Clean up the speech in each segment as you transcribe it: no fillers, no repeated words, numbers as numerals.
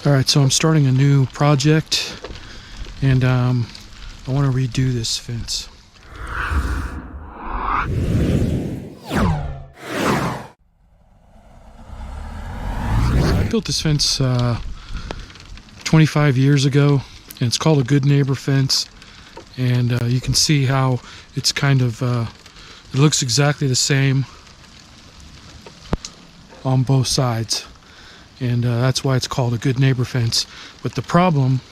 Alright, so I'm starting a new project, and I want to redo this fence. I built this fence 25 years ago, and it's called a Good Neighbor fence. And you can see how it's kind of, it looks exactly the same on both sides. And that's why it's called a Good Neighbor fence. But the problem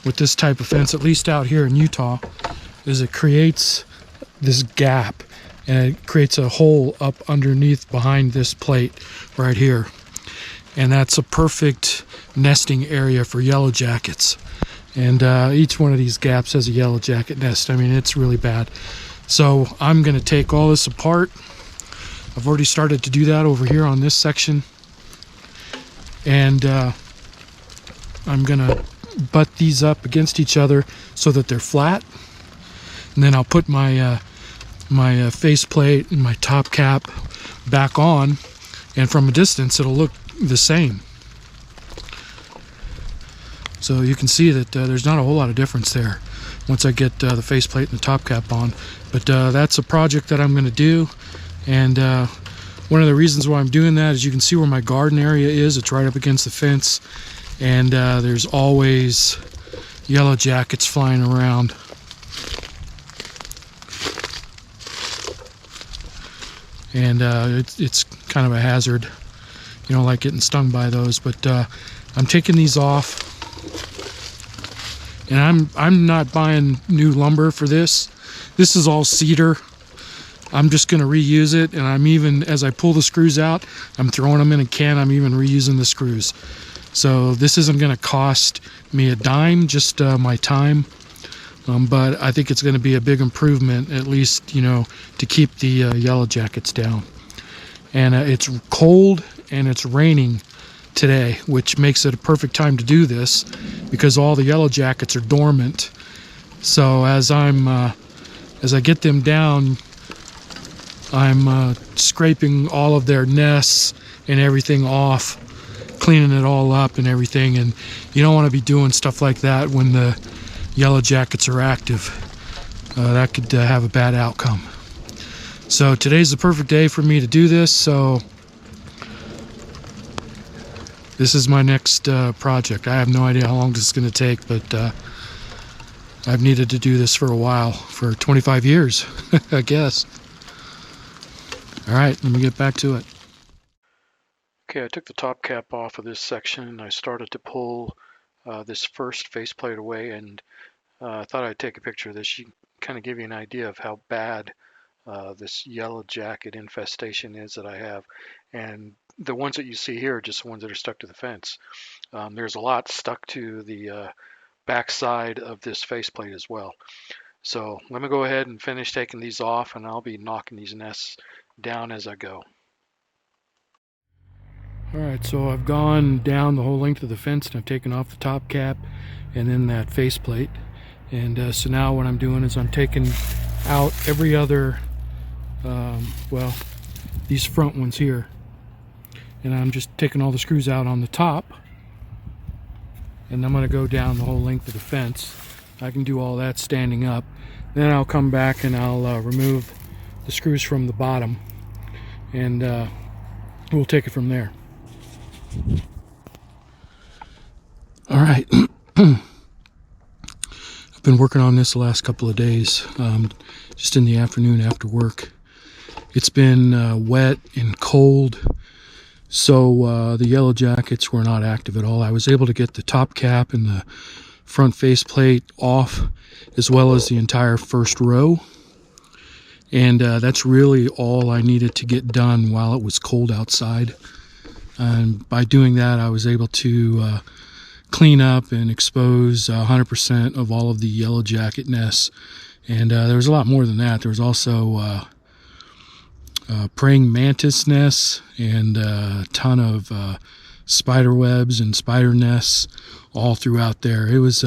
with this type of fence, at least out here in Utah, is it creates this gap, and it creates a hole up underneath behind this plate right here. And that's a perfect nesting area for yellow jackets. And each one of these gaps has a yellow jacket nest. I mean, it's really bad. So I'm going to take all this apart. I've already started to do that over here on this section. And I'm going to butt these up against each other so that they're flat. And then I'll put my my faceplate and my top cap back on. And from a distance, it'll look the same. So you can see that there's not a whole lot of difference there once I get the faceplate and the top cap on. But that's a project that I'm going to do. And one of the reasons why I'm doing that is you can see where my garden area is. It's right up against the fence. And there's always yellow jackets flying around. And it's kind of a hazard. You don't like getting stung by those. But I'm taking these off. And I'm not buying new lumber for this. This is all cedar. I'm just going to reuse it, and I'm even, as I pull the screws out, I'm throwing them in a can. I'm even reusing the screws. So this isn't going to cost me a dime, just my time. But I think it's going to be a big improvement, at least, you know, to keep the yellow jackets down. And it's cold and it's raining today, which makes it a perfect time to do this because all the yellow jackets are dormant. So as I get them down, I'm scraping all of their nests and everything off, cleaning it all up and everything. And you don't want to be doing stuff like that when the yellow jackets are active. That could have a bad outcome. So today's the perfect day for me to do this. So this is my next project. I have no idea how long this is going to take, but I've needed to do this for a while, for 25 years, I guess. All right, let me get back to it. Okay, I took the top cap off of this section, and I started to pull this first faceplate away, and I thought I'd take a picture of this. You can kind of give you an idea of how bad this yellow jacket infestation is that I have. And the ones that you see here are just the ones that are stuck to the fence. There's a lot stuck to the back side of this faceplate as well. So let me go ahead and finish taking these off, and I'll be knocking these nests down as I go. Alright, so I've gone down the whole length of the fence, and I've taken off the top cap and then that faceplate. And so now what I'm doing is I'm taking out every other, well, these front ones here. And I'm just taking all the screws out on the top. And I'm going to go down the whole length of the fence. I can do all that standing up. Then I'll come back and I'll remove the screws from the bottom. And we'll take it from there. Alright. I've been working on this the last couple of days. Just in the afternoon after work. It's been wet and cold. So the yellow jackets were not active at all. I was able to get the top cap and the front faceplate off, as well as the entire first row. And that's really all I needed to get done while it was cold outside. And by doing that, I was able to clean up and expose 100% of all of the yellow jacket nests. And there was a lot more than that. There was also praying mantis nests and a ton of spider webs and spider nests all throughout there. It was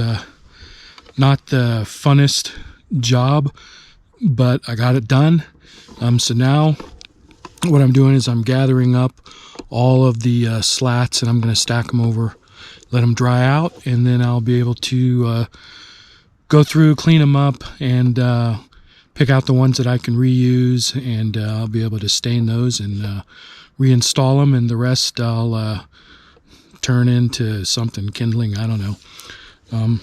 not the funnest job, but I got it done. So now what I'm doing is I'm gathering up all of the slats, and I'm going to stack them over let them dry out, and then I'll be able to go through, clean them up, and pick out the ones that I can reuse, and I'll be able to stain those and reinstall them, and the rest I'll turn into something kindling. I don't know.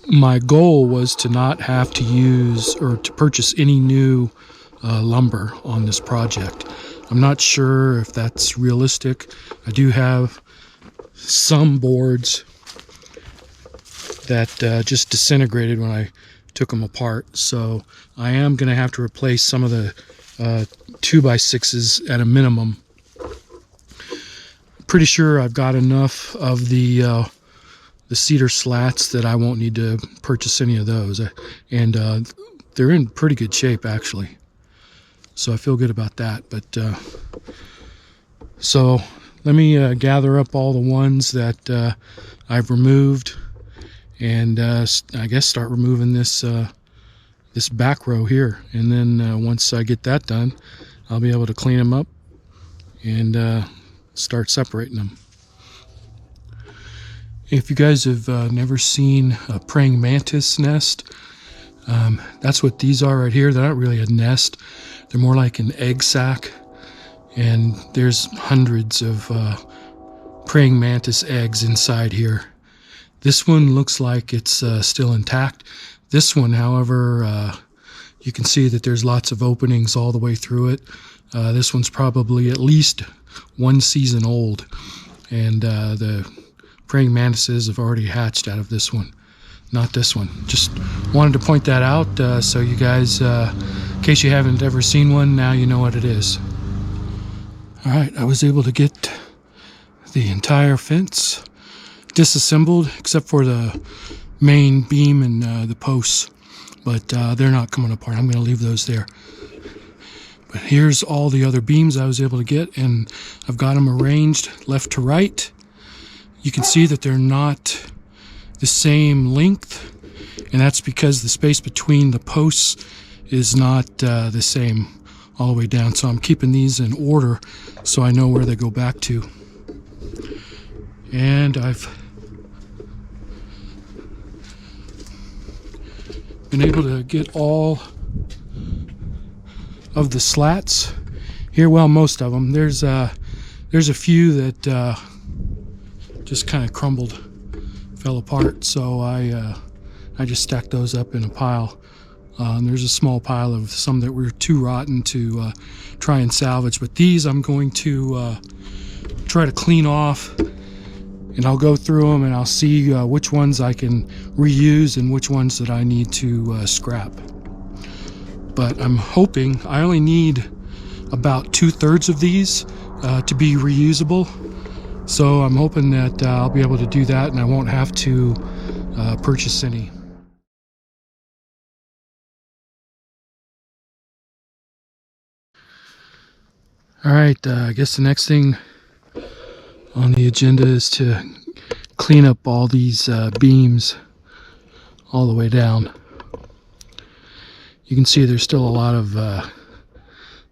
My goal was to not have to use or to purchase any new lumber on this project. I'm not sure if that's realistic. I do have some boards that just disintegrated when I took them apart, so I am going to have to replace some of the 2x6s at a minimum. Pretty sure I've got enough of the cedar slats that I won't need to purchase any of those, and they're in pretty good shape actually, so I feel good about that. But so let me gather up all the ones that I've removed, and I guess start removing this this back row here, and then once I get that done, I'll be able to clean them up and start separating them. If you guys have never seen a praying mantis nest, that's what these are right here. They're not really a nest. They're more like an egg sac, and there's hundreds of praying mantis eggs inside here. This one looks like it's still intact. This one, however, you can see that there's lots of openings all the way through it. This one's probably at least 1 season old, and the praying mantises have already hatched out of this one, not this one. Just wanted to point that out so you guys, in case you haven't ever seen one, now you know what it is. All right, I was able to get the entire fence disassembled except for the main beam and the posts, but they're not coming apart. I'm going to leave those there. But here's all the other beams I was able to get, and I've got them arranged left to right. You can see that they're not the same length, and that's because the space between the posts is not the same all the way down. So I'm keeping these in order so I know where they go back to. And I've been able to get all of the slats here. Well, most of them. There's a few that just kind of crumbled, fell apart, so I just stacked those up in a pile. And there's a small pile of some that were too rotten to try and salvage, but these I'm going to try to clean off, and I'll go through them and I'll see which ones I can reuse and which ones that I need to scrap. But I'm hoping I only need about 2/3 of these to be reusable. So I'm hoping that I'll be able to do that, and I won't have to purchase any. All right, I guess the next thing on the agenda is to clean up all these beams all the way down. You can see there's still a lot of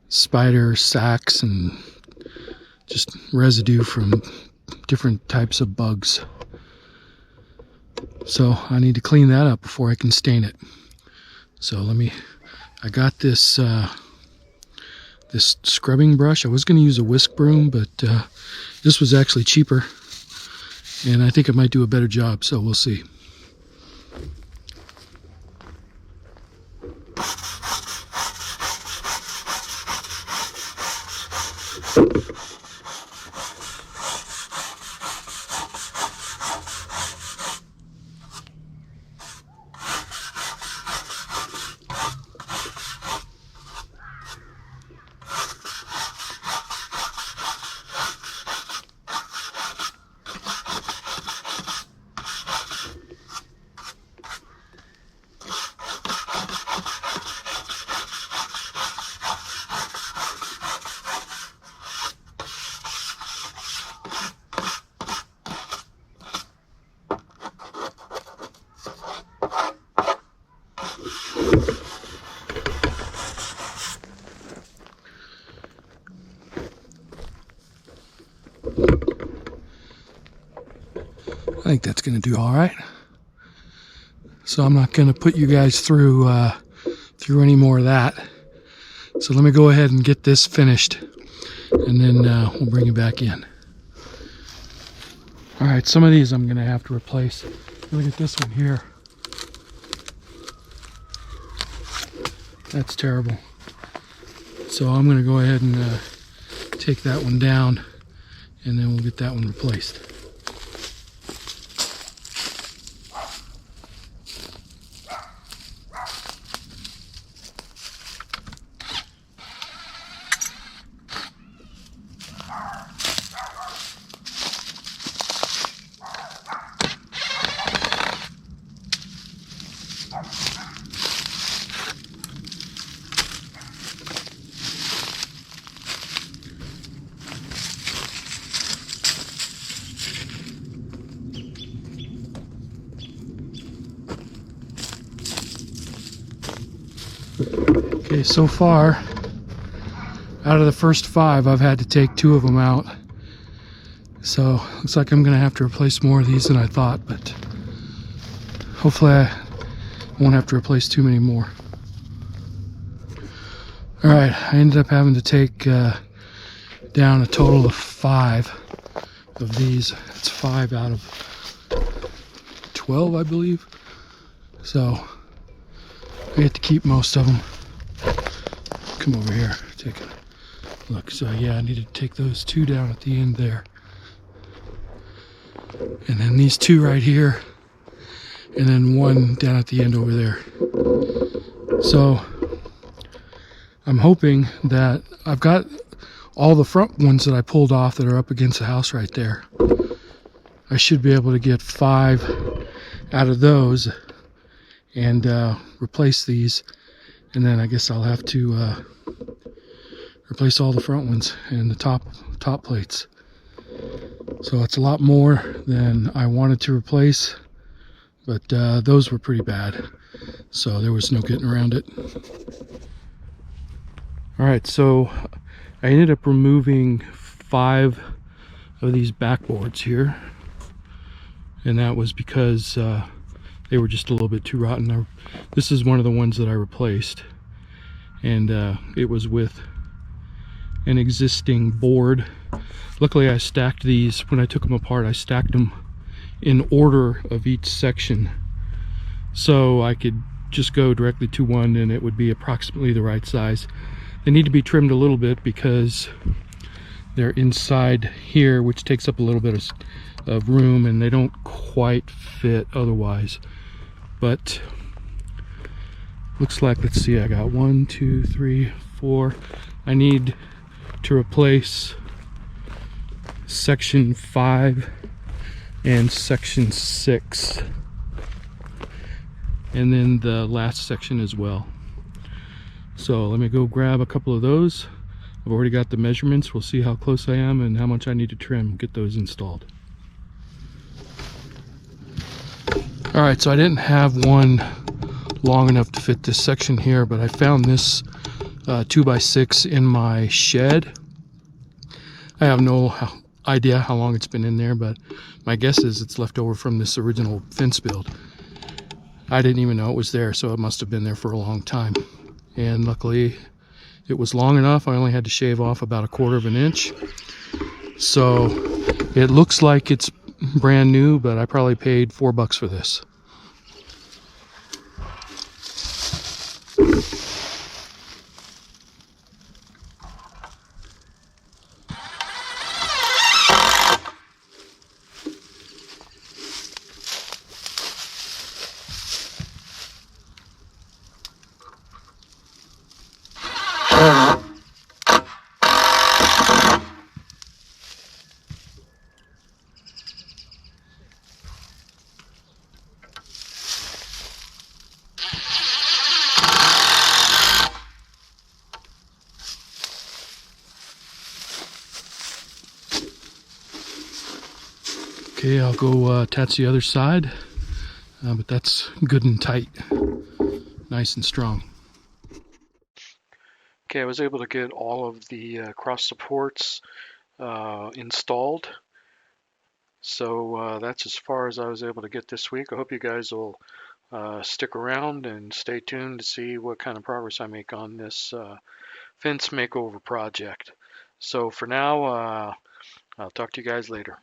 spider sacks and just residue from different types of bugs. So I need to clean that up before I can stain it. So I got this this scrubbing brush. I was going to use a whisk broom, but this was actually cheaper, and I think it might do a better job, so we'll see. think that's going to do all right. So I'm not going to put you guys through any more of that. So let me go ahead and get this finished, and then we'll bring you back in. All right, some of these I'm going to have to replace. Look at this one here. That's terrible. So I'm going to go ahead and take that one down, and then we'll get that one replaced. Okay, so far, out of the first 5, I've had to take 2 of them out. So, looks like I'm going to have to replace more of these than I thought, but hopefully I won't have to replace too many more. Alright, I ended up having to take down a total of 5 of these. That's 5 out of 12, I believe. So, I get to keep most of them. Come over here, take a look. So yeah, I need to take those 2 down at the end there. And then these 2 right here. And then 1 down at the end over there. So I'm hoping that I've got all the front ones that I pulled off that are up against the house right there. I should be able to get 5 out of those and replace these. And then I guess I'll have to replace all the front ones and the top plates. So it's a lot more than I wanted to replace, but those were pretty bad. So there was no getting around it. Alright, so I ended up removing 5 of these backboards here. And that was because they were just a little bit too rotten. This is one of the ones that I replaced, and it was with an existing board. Luckily I stacked these. When I took them apart, I stacked them in order of each section, so I could just go directly to one and it would be approximately the right size. They need to be trimmed a little bit because they're inside here, which takes up a little bit of room, and they don't quite fit otherwise. But looks like, let's see, I got 1, 2, 3, 4. I need to replace section 5 and section 6, and then the last section as well. So let me go grab a couple of those. I've already got the measurements. We'll see how close I am and how much I need to trim, get those installed. Alright, so I didn't have one long enough to fit this section here, but I found this 2x6 in my shed. I have no idea how long it's been in there, but my guess is it's left over from this original fence build. I didn't even know it was there, so it must have been there for a long time. And luckily it was long enough. I only had to shave off about 1/4 of an inch. So it looks like it's brand new, but I probably paid $4 for this. Okay, I'll go attach the other side, but that's good and tight, nice and strong. Okay, I was able to get all of the cross supports installed. So that's as far as I was able to get this week. I hope you guys will stick around and stay tuned to see what kind of progress I make on this fence makeover project. So for now, I'll talk to you guys later.